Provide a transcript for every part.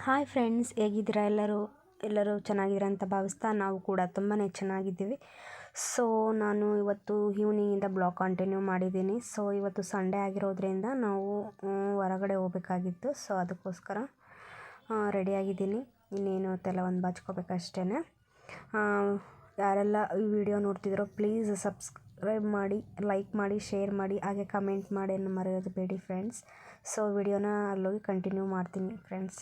Hi friends, ಹೇಗಿದ್ದೀರಾ? ಎಲ್ಲರೂ ಚೆನ್ನಾಗಿದ್ದೀರಾ ಅಂತ ಭಾವಿಸ್ತಾ ನಾವು ಕೂಡ ತುಂಬಾ ಚೆನ್ನಾಗಿದ್ದೀವಿ. ಸೊ ನಾನು ಇವತ್ತು ಈವ್ನಿಂಗಿಂದ ಬ್ಲಾಗ್ ಕಂಟಿನ್ಯೂ ಮಾಡಿದ್ದೀನಿ. ಸೊ ಇವತ್ತು ಸಂಡೇ ಆಗಿರೋದ್ರಿಂದ ನಾವು ಹೊರಗಡೆ ಹೋಗಬೇಕಾಗಿತ್ತು. ಸೊ ಅದಕ್ಕೋಸ್ಕರ ರೆಡಿಯಾಗಿದ್ದೀನಿ. ಇನ್ನೇನು ತಲೆ ಒಂದು ಬಾಚ್ಕೋಬೇಕಷ್ಟೇ. ಯಾರೆಲ್ಲ ಈ ವಿಡಿಯೋ ನೋಡ್ತಿದ್ರೋ ಪ್ಲೀಸ್ ಸಬ್ಸ್ಕ್ರೈಬ್ ಮಾಡಿ, ಲೈಕ್ ಮಾಡಿ, ಶೇರ್ ಮಾಡಿ, ಹಾಗೆ ಕಮೆಂಟ್ ಮಾಡಿ ಅನ್ನೋ ಮರೆಯೋದು ಬೇಡಿ ಫ್ರೆಂಡ್ಸ್. ಸೊ ವಿಡಿಯೋನ ಅಲ್ಲೋಗಿ ಕಂಟಿನ್ಯೂ ಮಾಡ್ತೀನಿ ಫ್ರೆಂಡ್ಸ್.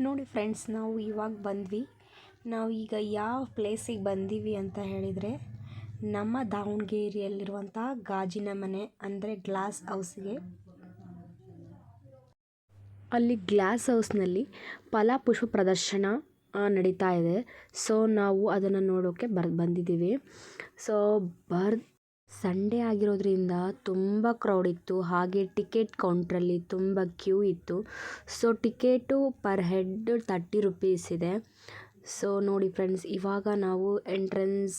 ನೋಡಿ ಫ್ರೆಂಡ್ಸ್, ನಾವು ಇವಾಗ ಬಂದ್ವಿ. ನಾವು ಈಗ ಯಾವ ಪ್ಲೇಸಿಗೆ ಬಂದೀವಿ ಅಂತ ಹೇಳಿದರೆ, ನಮ್ಮ ದಾವಣಗೆರೆಯಲ್ಲಿರುವಂಥ ಗಾಜಿನ ಮನೆ ಅಂದರೆ ಗ್ಲಾಸ್ ಹೌಸ್ಗೆ. ಅಲ್ಲಿ ಗ್ಲಾಸ್ ಹೌಸ್ನಲ್ಲಿ ಫಲಪುಷ್ಪ ಪ್ರದರ್ಶನ ನಡೀತಾ ಇದೆ. ಸೊ ನಾವು ಅದನ್ನು ನೋಡೋಕ್ಕೆ ಬಂದಿದ್ದೀವಿ. ಸೊ ಸಂಡೇ ಆಗಿರೋದ್ರಿಂದ ತುಂಬ ಕ್ರೌಡ್ ಇತ್ತು. ಹಾಗೆ ಟಿಕೆಟ್ ಕೌಂಟ್ರಲ್ಲಿ ತುಂಬ ಕ್ಯೂ ಇತ್ತು. So ticket per head 30 rupees ಇದೆ. ಸೊ ನೋಡಿ ಫ್ರೆಂಡ್ಸ್, ಇವಾಗ ನಾವು ಎಂಟ್ರೆನ್ಸ್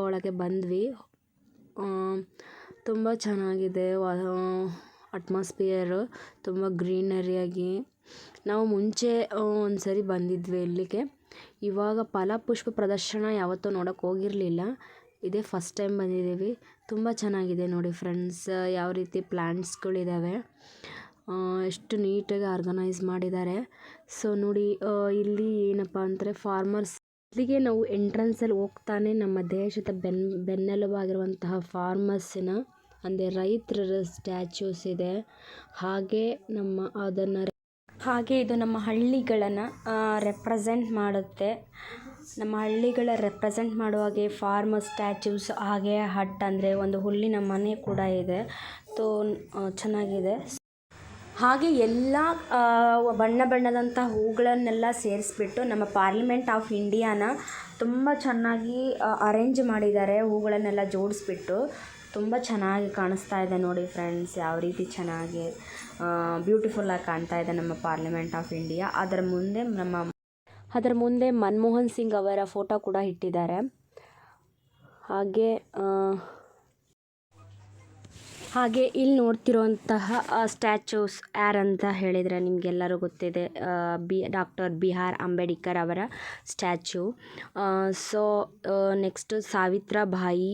ಒಳಗೆ ಬಂದ್ವಿ. ತುಂಬ ಚೆನ್ನಾಗಿದೆ ಅಟ್ಮಾಸ್ಫಿಯರು, ತುಂಬ ಗ್ರೀನರಿಯಾಗಿ. ನಾವು ಮುಂಚೆ ಒಂದು ಸರಿ ಬಂದಿದ್ವಿ ಇಲ್ಲಿಗೆ. ಇವಾಗ ಫಲಪುಷ್ಪ ಪ್ರದರ್ಶನ ಯಾವತ್ತೂ ನೋಡೋಕ್ಕೆ ಹೋಗಿರಲಿಲ್ಲ. ಇದೇ ಫಸ್ಟ್ ಟೈಮ್ ಬಂದಿದ್ದೀವಿ. ತುಂಬ ಚೆನ್ನಾಗಿದೆ ನೋಡಿ ಫ್ರೆಂಡ್ಸ್, ಯಾವ ರೀತಿ ಪ್ಲ್ಯಾಂಟ್ಸ್ಗಳಿದ್ದಾವೆ, ಎಷ್ಟು ನೀಟಾಗಿ ಆರ್ಗನೈಸ್ ಮಾಡಿದ್ದಾರೆ. ಸೊ ನೋಡಿ, ಇಲ್ಲಿ ಏನಪ್ಪ ಅಂದರೆ ಫಾರ್ಮರ್ಸ್. ಇಲ್ಲಿಗೆ ನಾವು ಎಂಟ್ರೆನ್ಸಲ್ಲಿ ಹೋಗ್ತಾನೆ ನಮ್ಮ ದೇಶದ ಬೆನ್ನೆಲುಬಾಗಿರುವಂತಹ ಫಾರ್ಮರ್ಸಿನ ಅಂದರೆ ರೈತರ ಸ್ಟ್ಯಾಚ್ಯೂಸ್ ಇದೆ. ಹಾಗೆ ಇದು ನಮ್ಮ ಹಳ್ಳಿಗಳನ್ನು ರೆಪ್ರೆಸೆಂಟ್ ಮಾಡುತ್ತೆ. ನಮ್ಮ ಹಳ್ಳಿಗಳ ರೆಪ್ರೆಸೆಂಟ್ ಮಾಡುವಾಗೆ ಫಾರ್ಮರ್ ಸ್ಟ್ಯಾಚ್ಯೂಸ್, ಹಾಗೆ ಹಟ್ ಅಂದರೆ ಒಂದು ಹುಲ್ಲಿನ ಮನೆ ಕೂಡ ಇದೆ. ಚೆನ್ನಾಗಿದೆ. ಹಾಗೆ ಎಲ್ಲ ಬಣ್ಣ ಬಣ್ಣದಂಥ ಹೂಗಳನ್ನೆಲ್ಲ ಸೇರಿಸ್ಬಿಟ್ಟು ನಮ್ಮ ಪಾರ್ಲಿಮೆಂಟ್ ಆಫ್ ಇಂಡಿಯಾನ ತುಂಬ ಚೆನ್ನಾಗಿ ಅರೇಂಜ್ ಮಾಡಿದ್ದಾರೆ. ಹೂಗಳನ್ನೆಲ್ಲ ಜೋಡಿಸ್ಬಿಟ್ಟು ತುಂಬ ಚೆನ್ನಾಗಿ ಕಾಣಿಸ್ತಾ ಇದೆ ನೋಡಿ ಫ್ರೆಂಡ್ಸ್. ಯಾವ ರೀತಿ ಚೆನ್ನಾಗಿ ಬ್ಯೂಟಿಫುಲ್ಲಾಗಿ ಕಾಣ್ತಾ ಇದೆ ನಮ್ಮ ಪಾರ್ಲಿಮೆಂಟ್ ಆಫ್ ಇಂಡಿಯಾ. ಅದರ ಮುಂದೆ ಮನಮೋಹನ್ ಸಿಂಗ್ ಅವರ ಫೋಟೋ ಕೂಡ ಇಟ್ಟಿದ್ದಾರೆ. ಹಾಗೆ ಇಲ್ಲಿ ನೋಡ್ತಿರುವಂತಹ ಸ್ಟ್ಯಾಚ್ಯೂಸ್ ಯಾರಂತ ಹೇಳಿದರೆ ನಿಮಗೆಲ್ಲರೂ ಗೊತ್ತಿದೆ, ಡಾಕ್ಟರ್ B.R. ಅಂಬೇಡ್ಕರ್ ಅವರ statue. So next Savitribai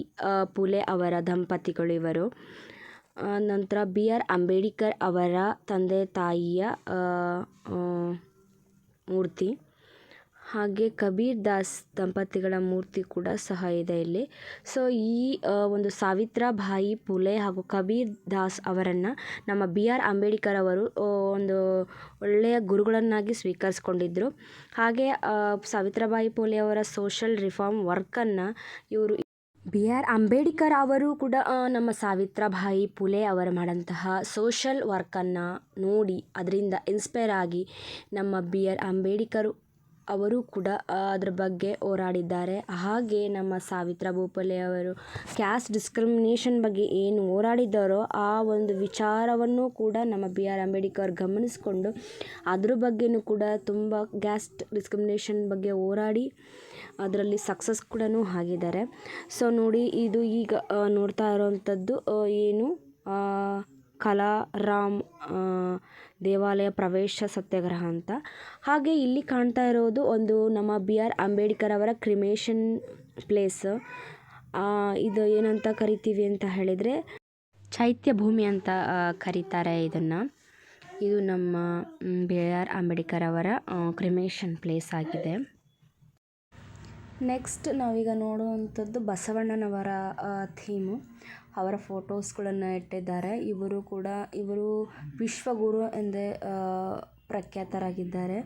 Phule ಅವರ ದಂಪತಿಗಳು ಇವರು. ನಂತರ B.R. ಅಂಬೇಡ್ಕರ್ ಅವರ ತಂದೆ ತಾಯಿಯ ಮೂರ್ತಿ. ಹಾಗೆ ಕಬೀರ್ ದಾಸ್ ದಂಪತಿಗಳ ಮೂರ್ತಿ ಕೂಡ ಸಹ ಇದೆ ಇಲ್ಲಿ. ಸೊ ಈ ಒಂದು ಸಾವಿತ್ರಿಬಾಯಿ ಫುಲೆ ಹಾಗೂ ಕಬೀರ್ ದಾಸ್ ಅವರನ್ನು ನಮ್ಮ B.R. ಅಂಬೇಡ್ಕರ್ ಅವರು ಒಂದು ಒಳ್ಳೆಯ ಗುರುಗಳನ್ನಾಗಿ ಸ್ವೀಕರಿಸ್ಕೊಂಡಿದ್ದರು. ಹಾಗೆ ಸಾವಿತ್ರಿಬಾಯಿ ಫುಲೆ ಅವರ ಸೋಷಲ್ ರಿಫಾರ್ಮ್ ವರ್ಕನ್ನು B.R. ಅಂಬೇಡ್ಕರ್ ಅವರು ಕೂಡ ನಮ್ಮ ಸಾವಿತ್ರಿಬಾಯಿ ಫುಲೆ ಅವರು ಮಾಡೋಂತಹ ಸೋಷಲ್ ವರ್ಕನ್ನು ನೋಡಿ ಅದರಿಂದ ಇನ್ಸ್ಪೈರ್ ಆಗಿ ನಮ್ಮ B.R. ಅಂಬೇಡ್ಕರ್ ಅವರು ಕೂಡ ಅದ್ರ ಬಗ್ಗೆ ಹೋರಾಡಿದ್ದಾರೆ. ಹಾಗೆ ನಮ್ಮ ಸಾವಿತ್ರಿಬಾಯಿ ಫುಲೆ ಅವರು ಕ್ಯಾಸ್ಟ್ ಡಿಸ್ಕ್ರಿಮಿನೇಷನ್ ಬಗ್ಗೆ ಏನು ಹೋರಾಡಿದ್ದಾರೋ ಆ ಒಂದು ವಿಚಾರವನ್ನು ಕೂಡ ನಮ್ಮ B.R. ಅಂಬೇಡ್ಕರ್ ಗಮನಿಸಿಕೊಂಡು ಅದ್ರ ಬಗ್ಗೆಯೂ ಕೂಡ ತುಂಬ ಕ್ಯಾಸ್ಟ್ ಡಿಸ್ಕ್ರಿಮಿನೇಷನ್ ಬಗ್ಗೆ ಹೋರಾಡಿ ಅದರಲ್ಲಿ ಸಕ್ಸಸ್ ಕೂಡ ಆಗಿದ್ದಾರೆ. ಸೊ ನೋಡಿ, ಇದು ಈಗ ನೋಡ್ತಾ ಇರೋವಂಥದ್ದು ಏನು ಕಲಾರಾಮ್ ದೇವಾಲಯ ಪ್ರವೇಶ ಸತ್ಯಾಗ್ರಹ ಅಂತ. ಹಾಗೆ ಇಲ್ಲಿ ಕಾಣ್ತಾ ಇರೋದು ಒಂದು ನಮ್ಮ B.R. ಅಂಬೇಡ್ಕರ್ ಅವರ ಕ್ರಿಮೇಷನ್ ಪ್ಲೇಸ್. ಇದು ಏನಂತ ಕರಿತೀವಿ ಅಂತ ಹೇಳಿದರೆ ಚೈತ್ಯ ಭೂಮಿ ಅಂತ ಕರೀತಾರೆ ಇದನ್ನು. ಇದು ನಮ್ಮ B.R. ಅಂಬೇಡ್ಕರ್ ಅವರ ಕ್ರಿಮೇಷನ್ ಪ್ಲೇಸ್ ಆಗಿದೆ. ನೆಕ್ಸ್ಟ್ ನಾವೀಗ ನೋಡುವಂಥದ್ದು ಬಸವಣ್ಣನವರ ಥೀಮು. ಅವರ ಫೋಟೋಸ್ಗಳನ್ನು ಇಟ್ಟಿದ್ದಾರೆ. ಇವರು ವಿಶ್ವಗುರು ಎಂದೇ ಪ್ರಖ್ಯಾತರಾಗಿದ್ದಾರೆ.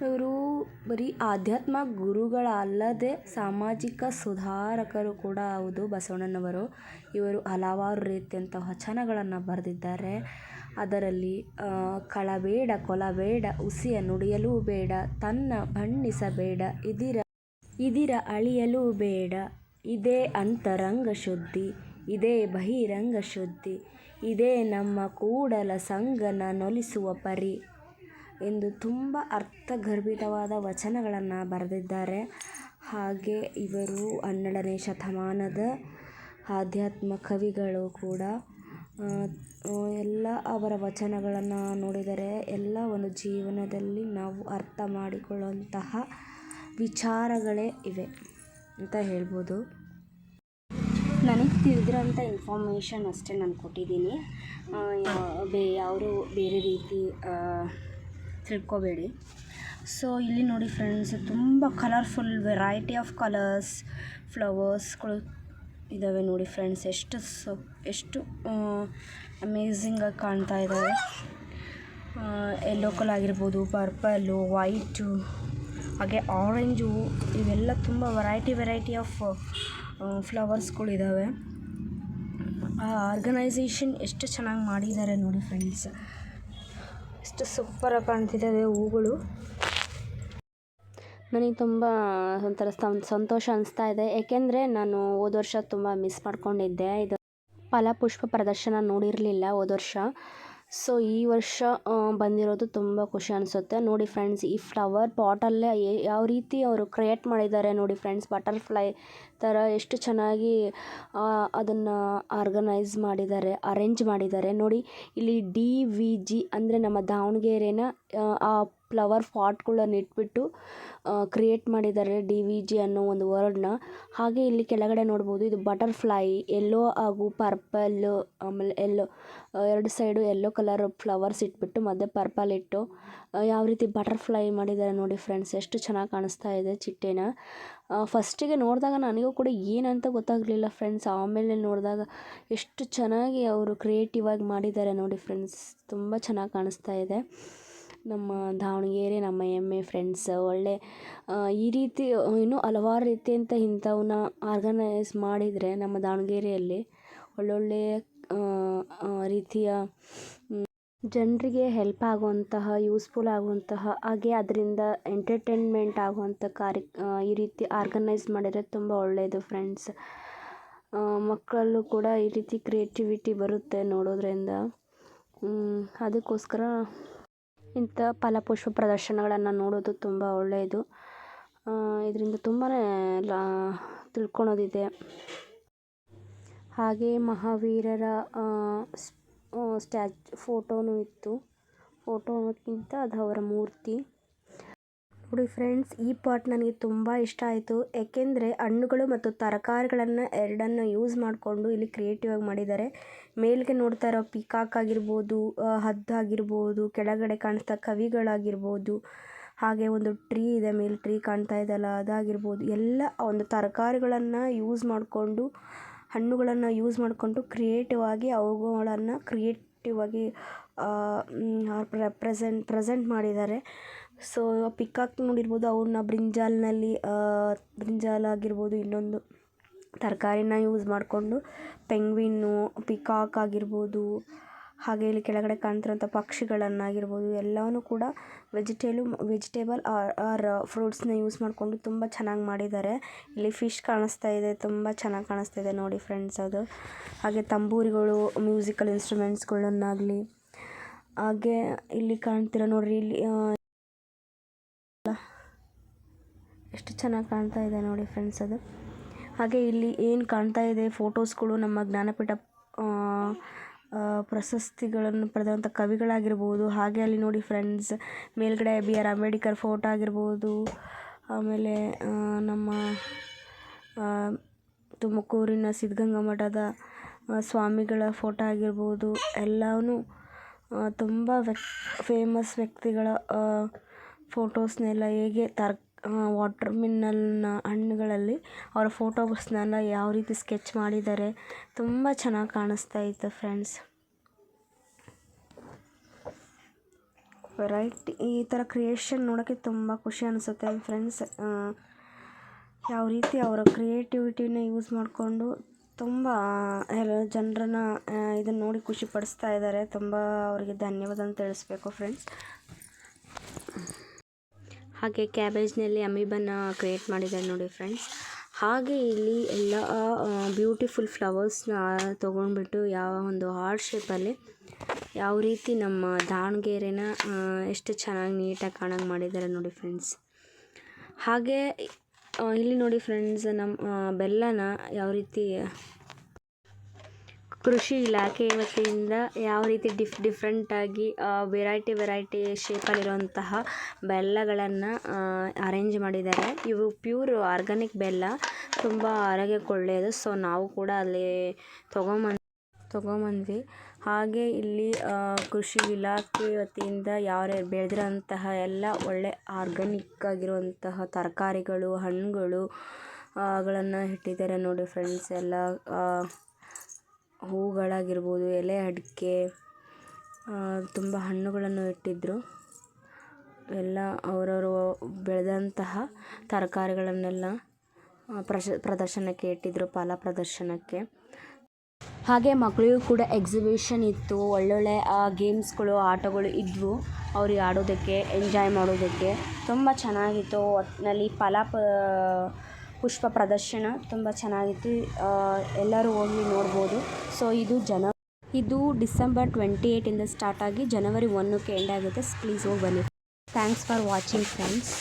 ಇವರು ಬರೀ ಆಧ್ಯಾತ್ಮ ಗುರುಗಳಲ್ಲದೆ ಸಾಮಾಜಿಕ ಸುಧಾರಕರು ಕೂಡ ಹೌದು ಬಸವಣ್ಣನವರು. ಇವರು ಹಲವಾರು ರೀತಿಯಂಥ ವಚನಗಳನ್ನು ಬರೆದಿದ್ದಾರೆ. ಅದರಲ್ಲಿ ಕಳಬೇಡ, ಕೊಲಬೇಡ, ಹುಸಿಯ ನುಡಿಯಲೂ ಬೇಡ, ತನ್ನ ಬಣ್ಣಿಸಬೇಡ, ಇದಿರ ಅಳಿಯಲೂ ಬೇಡ, ಇದೇ ಅಂತರಂಗ ಶುದ್ಧಿ, ಇದೇ ಬಹಿರಂಗ ಶುದ್ಧಿ, ಇದೇ ನಮ್ಮ ಕೂಡಲ ಸಂಗನ ನೊಲಿಸುವ ಪರಿ ಎಂದು ತುಂಬ ಅರ್ಥಗರ್ಭಿತವಾದ ವಚನಗಳನ್ನು ಬರೆದಿದ್ದಾರೆ. ಹಾಗೆ ಇವರು 12ನೇ ಶತಮಾನದ ಆಧ್ಯಾತ್ಮ ಕವಿಗಳು ಕೂಡ. ಎಲ್ಲ ಅವರ ವಚನಗಳನ್ನು ನೋಡಿದರೆ ಎಲ್ಲ ಒಂದು ಜೀವನದಲ್ಲಿ ನಾವು ಅರ್ಥ ಮಾಡಿಕೊಳ್ಳುವಂತಹ ವಿಚಾರಗಳೇ ಇವೆ ಅಂತ ಹೇಳ್ಬೋದು. ನನಗೆ ತಿಳಿದಿರೋಂಥ ಇನ್ಫಾರ್ಮೇಷನ್ ಅಷ್ಟೇ ನಾನು ಕೊಟ್ಟಿದ್ದೀನಿ. ಯಾರು ಬೇರೆ ರೀತಿ ತಿಳ್ಕೊಬೇಡಿ. ಸೊ ಇಲ್ಲಿ ನೋಡಿ ಫ್ರೆಂಡ್ಸ್, ತುಂಬ ಕಲರ್ಫುಲ್ ವೆರೈಟಿ ಆಫ್ ಕಲರ್ಸ್ ಫ್ಲವರ್ಸ್ಗಳು ಇದ್ದಾವೆ ನೋಡಿ ಫ್ರೆಂಡ್ಸ್. ಎಷ್ಟು ಅಮೇಝಿಂಗಾಗಿ ಕಾಣ್ತಾ ಇದ್ದಾವೆ. ಯೆಲ್ಲೋ ಕಲರ್ ಆಗಿರ್ಬೋದು, ಪರ್ಪಲ್ಲು, ವೈಟು, ಹಾಗೆ ಆರೆಂಜು, ಇವೆಲ್ಲ ತುಂಬ ವೆರೈಟಿ ಆಫ್ ಫ್ಲವರ್ಸ್ಗಳು ಇದ್ದಾವೆ. ಆ ಆರ್ಗನೈಸೇಷನ್ ಎಷ್ಟು ಚೆನ್ನಾಗಿ ಮಾಡಿದ್ದಾರೆ ನೋಡಿ ಫ್ರೆಂಡ್ಸ್. ಎಷ್ಟು ಸೂಪರಾಗಿ ಕಾಣ್ತಿದ್ದಾವೆ ಹೂಗಳು. ನನಗೆ ತುಂಬ ಒಂಥರ ಸಂತೋಷ ಅನಿಸ್ತಾ ಇದೆ, ಏಕೆಂದರೆ ನಾನು ಹೋದ ವರ್ಷ ತುಂಬ ಮಿಸ್ ಮಾಡ್ಕೊಂಡಿದ್ದೆ. ಇದು ಫಲಪುಷ್ಪ ಪ್ರದರ್ಶನ ನೋಡಿರಲಿಲ್ಲ ಹೋದ ವರ್ಷ. ಸೊ ಈ ವರ್ಷ ಬಂದಿರೋದು ತುಂಬ ಖುಷಿ ಅನಿಸುತ್ತೆ. ನೋಡಿ ಫ್ರೆಂಡ್ಸ್, ಈ ಫ್ಲವರ್ ಪಾಟಲ್ಲೇ ಯಾವ ರೀತಿ ಅವರು ಕ್ರಿಯೇಟ್ ಮಾಡಿದ್ದಾರೆ ನೋಡಿ ಫ್ರೆಂಡ್ಸ್. ಬಟರ್ಫ್ಲೈ ಥರ ಎಷ್ಟು ಚೆನ್ನಾಗಿ ಅದನ್ನು ಆರ್ಗನೈಸ್ ಮಾಡಿದ್ದಾರೆ, ಅರೇಂಜ್ ಮಾಡಿದ್ದಾರೆ ನೋಡಿ. ಇಲ್ಲಿ DVG ಅಂದರೆ ನಮ್ಮ ದಾವಣಗೆರೆನ ಆ ಫ್ಲವರ್ ಪಾಟ್ಗಳನ್ನು ಇಟ್ಬಿಟ್ಟು ಕ್ರಿಯೇಟ್ ಮಾಡಿದ್ದಾರೆ, DVG ಅನ್ನೋ ಒಂದು ವರ್ಡ್ನ. ಹಾಗೆ ಇಲ್ಲಿ ಕೆಳಗಡೆ ನೋಡ್ಬೋದು, ಇದು ಬಟರ್ಫ್ಲೈ ಯೆಲ್ಲೋ ಹಾಗೂ ಪರ್ಪಲ್ಲು, ಆಮೇಲೆ ಎರಡು ಸೈಡು ಯೆಲ್ಲೋ ಕಲರ್ ಫ್ಲವರ್ಸ್ ಇಟ್ಬಿಟ್ಟು ಮಧ್ಯೆ ಪರ್ಪಲ್ ಇಟ್ಟು ಯಾವ ರೀತಿ ಬಟರ್ಫ್ಲೈ ಮಾಡಿದ್ದಾರೆ ನೋಡಿ ಫ್ರೆಂಡ್ಸ್. ಎಷ್ಟು ಚೆನ್ನಾಗಿ ಕಾಣಿಸ್ತಾ ಇದೆ ಚಿಟ್ಟೆನ. ಫಸ್ಟಿಗೆ ನೋಡಿದಾಗ ನನಗೂ ಕೂಡ ಏನಂತ ಗೊತ್ತಾಗಲಿಲ್ಲ ಫ್ರೆಂಡ್ಸ್. ಆಮೇಲೆ ನೋಡಿದಾಗ ಎಷ್ಟು ಚೆನ್ನಾಗಿ ಅವರು ಕ್ರಿಯೇಟಿವ್ ಆಗಿ ಮಾಡಿದ್ದಾರೆ ನೋಡಿ ಫ್ರೆಂಡ್ಸ್. ತುಂಬ ಚೆನ್ನಾಗಿ ಕಾಣಿಸ್ತಾ ಇದೆ. ನಮ್ಮ ದಾವಣಗೆರೆ ನಮ್ಮ ಹೆಮ್ಮೆ ಫ್ರೆಂಡ್ಸ್. ಒಳ್ಳೆ ಈ ರೀತಿ ಇನ್ನೂ ಹಲವಾರು ರೀತಿಯಂಥ ಇಂಥವನ್ನ ಆರ್ಗನೈಸ್ ಮಾಡಿದರೆ ನಮ್ಮ ದಾವಣಗೆರೆಯಲ್ಲಿ ಒಳ್ಳೊಳ್ಳೆಯ ರೀತಿಯ ಜನರಿಗೆ ಹೆಲ್ಪ್ ಆಗುವಂತಹ, ಯೂಸ್ಫುಲ್ ಆಗುವಂತಹ, ಹಾಗೆ ಅದರಿಂದ ಎಂಟರ್ಟೈನ್ಮೆಂಟ್ ಆಗುವಂಥ ಈ ರೀತಿ ಆರ್ಗನೈಸ್ ಮಾಡಿದರೆ ತುಂಬ ಒಳ್ಳೆಯದು ಫ್ರೆಂಡ್ಸ್. ಮಕ್ಕಳಲ್ಲೂ ಕೂಡ ಈ ರೀತಿ ಕ್ರಿಯೇಟಿವಿಟಿ ಬರುತ್ತೆ ನೋಡೋದ್ರಿಂದ. ಅದಕ್ಕೋಸ್ಕರ ಇಂಥ ಫಲಪುಷ್ಪ ಪ್ರದರ್ಶನಗಳನ್ನು ನೋಡೋದು ತುಂಬ ಒಳ್ಳೆಯದು. ಇದರಿಂದ ತುಂಬಾ ತಿಳ್ಕೊಳೋದಿದೆ. ಹಾಗೆ ಮಹಾವೀರರ ಫೋಟೋನೂ ಇತ್ತು. ಫೋಟೋ ಅನ್ನೋದಕ್ಕಿಂತ ಅದು ಅವರ ಮೂರ್ತಿ ನೋಡಿ ಫ್ರೆಂಡ್ಸ್. ಈ ಪಾಟ್ ನನಗೆ ತುಂಬ ಇಷ್ಟ ಆಯಿತು, ಏಕೆಂದರೆ ಹಣ್ಣುಗಳು ಮತ್ತು ತರಕಾರಿಗಳನ್ನು ಎರಡನ್ನು ಯೂಸ್ ಮಾಡಿಕೊಂಡು ಇಲ್ಲಿ ಕ್ರಿಯೇಟಿವ್ ಆಗಿ ಮಾಡಿದ್ದಾರೆ. ಮೇಲ್ಗೆ ನೋಡ್ತಾ ಇರೋ ಪಿಕಾಕ್ ಆಗಿರ್ಬೋದು, ಹದ್ದಾಗಿರ್ಬೋದು, ಕೆಳಗಡೆ ಕಾಣಿಸ್ತಾ ಕವಿಗಳಾಗಿರ್ಬೋದು, ಹಾಗೆ ಒಂದು ಟ್ರೀ ಇದೆ, ಮೇಲೆ ಟ್ರೀ ಕಾಣ್ತಾ ಇದೆಯಲ್ಲ ಅದಾಗಿರ್ಬೋದು, ಎಲ್ಲ ಒಂದು ತರಕಾರಿಗಳನ್ನು ಯೂಸ್ ಮಾಡಿಕೊಂಡು, ಹಣ್ಣುಗಳನ್ನು ಯೂಸ್ ಮಾಡಿಕೊಂಡು ಕ್ರಿಯೇಟಿವ್ ಆಗಿ ಅವುಗಳನ್ನು ಕ್ರಿಯೇಟಿವ್ ಆಗಿ ಪ್ರೆಸೆಂಟ್ ಮಾಡಿದ್ದಾರೆ. ಸೊ ಪಿಕಾಕ್ ನೋಡಿರ್ಬೋದು, ಅವನ್ನ ಬ್ರಿಂಜಾಲ್ ಆಗಿರ್ಬೋದು, ಇನ್ನೊಂದು ತರಕಾರಿನ ಯೂಸ್ ಮಾಡಿಕೊಂಡು ಪೆಂಗ್ವಿನ್ನು, ಪಿಕಾಕ್ ಆಗಿರ್ಬೋದು, ಹಾಗೆ ಇಲ್ಲಿ ಕೆಳಗಡೆ ಕಾಣ್ತಿರೋಂಥ ಪಕ್ಷಿಗಳನ್ನಾಗಿರ್ಬೋದು ಎಲ್ಲವೂ ಕೂಡ ವೆಜಿಟೇಬಲ್ ಆರ್ ಫ್ರೂಟ್ಸ್ನ ಯೂಸ್ ಮಾಡಿಕೊಂಡು ತುಂಬ ಚೆನ್ನಾಗಿ ಮಾಡಿದ್ದಾರೆ. ಇಲ್ಲಿ ಫಿಶ್ ಕಾಣಿಸ್ತಾ ಇದೆ, ತುಂಬ ಚೆನ್ನಾಗಿ ಕಾಣಿಸ್ತಾ ಇದೆ ನೋಡಿ ಫ್ರೆಂಡ್ಸ್ ಅದು. ಹಾಗೆ ತಂಬೂರಿಗಳು, ಮ್ಯೂಸಿಕಲ್ ಇನ್ಸ್ಟ್ರೂಮೆಂಟ್ಸ್ಗಳನ್ನಾಗಲಿ, ಹಾಗೆ ಇಲ್ಲಿ ಕಾಣ್ತಿರೋ ನೋಡ್ರಿ, ಇಲ್ಲಿ ಎಷ್ಟು ಚೆನ್ನಾಗಿ ಕಾಣ್ತಾ ಇದೆ ನೋಡಿ ಫ್ರೆಂಡ್ಸ್ ಅದು. ಹಾಗೆ ಇಲ್ಲಿ ಏನು ಕಾಣ್ತಾ ಇದೆ ಫೋಟೋಸ್ಗಳು ನಮ್ಮ ಜ್ಞಾನಪೀಠ ಪ್ರಶಸ್ತಿಗಳನ್ನು ಪಡೆದಂಥ ಕವಿಗಳಾಗಿರ್ಬೋದು. ಹಾಗೆ ಅಲ್ಲಿ ನೋಡಿ ಫ್ರೆಂಡ್ಸ್, ಮೇಲ್ಗಡೆ BR ಅಂಬೇಡ್ಕರ್ ಫೋಟೋ ಆಗಿರ್ಬೋದು, ಆಮೇಲೆ ನಮ್ಮ ತುಮಕೂರಿನ ಸಿದ್ಧಗಂಗಾ ಮಠದ ಸ್ವಾಮಿಗಳ ಫೋಟೋ ಆಗಿರ್ಬೋದು, ಎಲ್ಲವೂ ತುಂಬ ಫೇಮಸ್ ವ್ಯಕ್ತಿಗಳ ಫೋಟೋಸ್ನೆಲ್ಲ ಹೇಗೆ ವಾಟರ್ ಮಿನಲ್ನ ಹಣ್ಣುಗಳಲ್ಲಿ ಅವರ ಫೋಟೋಸ್ನೆಲ್ಲ ಯಾವ ರೀತಿ ಸ್ಕೆಚ್ ಮಾಡಿದ್ದಾರೆ, ತುಂಬ ಚೆನ್ನಾಗಿ ಕಾಣಿಸ್ತಾ ಇತ್ತು ಫ್ರೆಂಡ್ಸ್. ವೆರೈಟಿ ಈ ಥರ ಕ್ರಿಯೇಷನ್ ನೋಡೋಕ್ಕೆ ತುಂಬ ಖುಷಿ ಅನಿಸುತ್ತೆ ಫ್ರೆಂಡ್ಸ್. ಯಾವ ರೀತಿ ಅವರ ಕ್ರಿಯೇಟಿವಿಟಿನ ಯೂಸ್ ಮಾಡಿಕೊಂಡು ತುಂಬ ಜನರನ್ನ ಇದನ್ನು ನೋಡಿ ಖುಷಿ ಪಡಿಸ್ತಾ ಇದ್ದಾರೆ. ತುಂಬ ಅವರಿಗೆ ಧನ್ಯವಾದ ತಿಳಿಸ್ಬೇಕು ಫ್ರೆಂಡ್ಸ್. ಹಾಗೆ ಕ್ಯಾಬೇಜ್ನಲ್ಲಿ ಅಮೀಬನ್ನ ಕ್ರಿಯೇಟ್ ಮಾಡಿದ್ದಾರೆ ನೋಡಿ ಫ್ರೆಂಡ್ಸ್. ಹಾಗೆ ಇಲ್ಲಿ ಎಲ್ಲ ಬ್ಯೂಟಿಫುಲ್ ಫ್ಲವರ್ಸ್ನ ತೊಗೊಂಡ್ಬಿಟ್ಟು ಯಾವ ಒಂದು ಹಾರ್ಟ್ ಶೇಪಲ್ಲಿ ಯಾವ ರೀತಿ ನಮ್ಮ ದಾವಣಗೆರೆನ ಎಷ್ಟು ಚೆನ್ನಾಗಿ ನೀಟಾಗಿ ಕಾಣಂಗೆ ಮಾಡಿದ್ದಾರೆ ನೋಡಿ ಫ್ರೆಂಡ್ಸ್. ಹಾಗೆ ಇಲ್ಲಿ ನೋಡಿ ಫ್ರೆಂಡ್ಸ್, ನಮ್ಮ ಬೆಲ್ಲನ ಯಾವ ರೀತಿ ಕೃಷಿ ಇಲಾಖೆ ವತಿಯಿಂದ ಯಾವ ರೀತಿ ಡಿಫ್ರೆಂಟಾಗಿ ವೆರೈಟಿ ಶೇಪಲ್ಲಿರುವಂತಹ ಬೆಲ್ಲಗಳನ್ನು ಅರೇಂಜ್ ಮಾಡಿದ್ದಾರೆ. ಇವು ಪ್ಯೂರ್ ಆರ್ಗಾನಿಕ್ ಬೆಲ್ಲ, ತುಂಬ ಆರೋಗ್ಯಕ್ಕೆ ಒಳ್ಳೆಯದು. ಸೊ ನಾವು ಕೂಡ ಅಲ್ಲಿ ತೊಗೊಂಬಂದ್ವಿ. ಹಾಗೆ ಇಲ್ಲಿ ಕೃಷಿ ಇಲಾಖೆ ವತಿಯಿಂದ ಯಾರ್ಯಾರು ಬೆಳೆದಿರೋಂತಹ ಎಲ್ಲ ಒಳ್ಳೆ ಆರ್ಗಾನಿಕ್ ಆಗಿರುವಂತಹ ತರಕಾರಿಗಳು, ಹಣ್ಣುಗಳು ಗಳನ್ನು ಇಟ್ಟಿದ್ದಾರೆ ನೋಡಿ ಫ್ರೆಂಡ್ಸ್. ಎಲ್ಲ ಹೂಗಳಾಗಿರ್ಬೋದು, ಎಲೆ ಅಡಿಕೆ, ತುಂಬ ಹಣ್ಣುಗಳನ್ನು ಇಟ್ಟಿದ್ದರು. ಎಲ್ಲ ಅವರವರು ಬೆಳೆದಂತಹ ತರಕಾರಿಗಳನ್ನೆಲ್ಲ ಪ್ರದರ್ಶನಕ್ಕೆ ಇಟ್ಟಿದ್ದರು, ಫಲ ಪ್ರದರ್ಶನಕ್ಕೆ. ಹಾಗೆ ಮಕ್ಕಳಿಗೂ ಕೂಡ ಎಕ್ಸಿಬಿಷನ್ ಇತ್ತು. ಒಳ್ಳೊಳ್ಳೆ ಗೇಮ್ಸ್ಗಳು, ಆಟಗಳು ಇದ್ವು ಅವ್ರಿಗೆ ಆಡೋದಕ್ಕೆ, ಎಂಜಾಯ್ ಮಾಡೋದಕ್ಕೆ. ತುಂಬ ಚೆನ್ನಾಗಿತ್ತು. ಒಟ್ಟಿನಲ್ಲಿ ಪುಷ್ಪ ಪ್ರದರ್ಶನ ತುಂಬ ಚೆನ್ನಾಗಿತ್ತು. ಎಲ್ಲರೂ ಹೋಗಿ ನೋಡ್ಬೋದು. ಸೊ ಇದು ಡಿಸೆಂಬರ್ 28 ಸ್ಟಾರ್ಟ್ ಆಗಿ ಜನವರಿ 1ಕ್ಕೆ ಎಂಡ್ ಆಗುತ್ತೆ. ಪ್ಲೀಸ್ ಹೋಗಿ ಬನ್ನಿ. Thanks for watching friends.